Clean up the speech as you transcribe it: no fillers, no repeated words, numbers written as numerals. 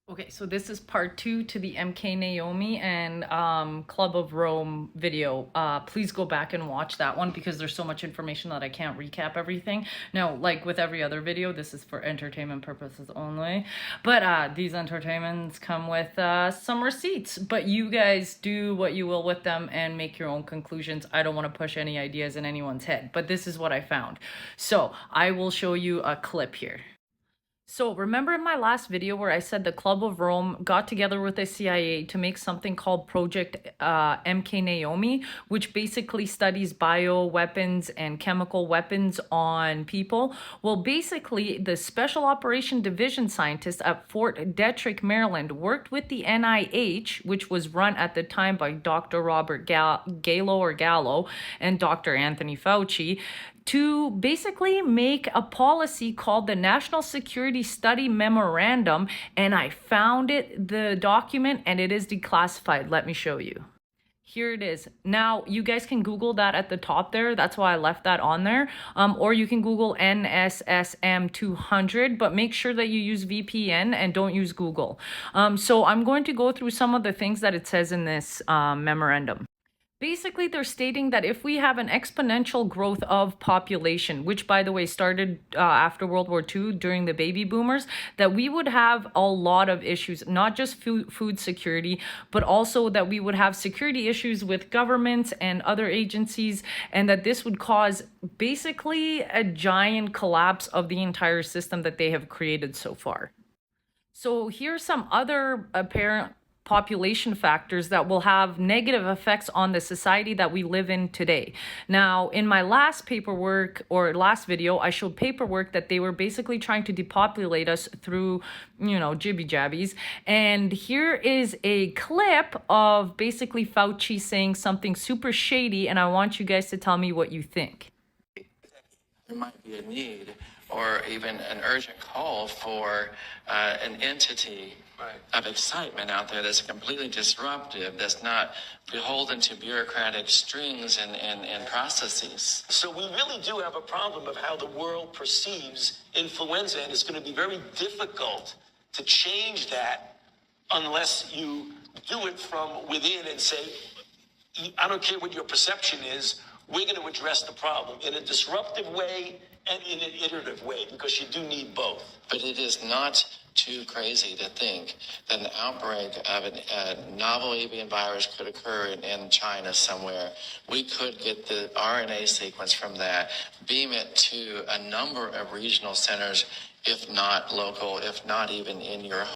Okay, so this is part two to the MKNaomi and Club of Rome video. Please go back and watch that one because there's so much information that I can't recap everything. Now, like with every other video, this is for entertainment purposes only. But these entertainments come with some receipts. But you guys do what you will with them and make your own conclusions. I don't want to push any ideas in anyone's head, but this is what I found. So I will show you a clip here. So remember in my last video where I said the Club of Rome got together with the CIA to make something called Project MKNaomi, which basically studies bioweapons and chemical weapons on people? Well, basically, the Special Operation Division scientists at Fort Detrick, Maryland, worked with the NIH, which was run at the time by Dr. Robert Gallo and Dr. Anthony Fauci, to basically make a policy called the National Security Study Memorandum. And I found the document, and it is declassified. Let me show you. Here it is. Now, you guys can Google that at the top there. That's why I left that on there. Or you can Google NSSM 200, but make sure that you use VPN and don't use Google. So I'm going to go through some of the things that it says in this memorandum. Basically, they're stating that if we have an exponential growth of population, which, by the way, started after World War II during the baby boomers, that we would have a lot of issues, not just food security, but also that we would have security issues with governments and other agencies, and that this would cause basically a giant collapse of the entire system that they have created so far. So here's some other apparent population factors that will have negative effects on the society that we live in today. Now, in my last video, I showed paperwork that they were basically trying to depopulate us through, jibby jabbies. And here is a clip of basically Fauci saying something super shady, and I want you guys to tell me what you think. There might be a need or even an urgent call for an entity of excitement out there that's completely disruptive, that's not beholden to bureaucratic strings and processes. So we really do have a problem of how the world perceives influenza, and it's going to be very difficult to change that unless you do it from within and say, I don't care what your perception is, we're going to address the problem in a disruptive way and in an iterative way, because you do need both. But it is not too crazy to think that an outbreak of a novel avian virus could occur in China somewhere. We could get the RNA sequence from that, beam it to a number of regional centers, if not local, if not even in your home.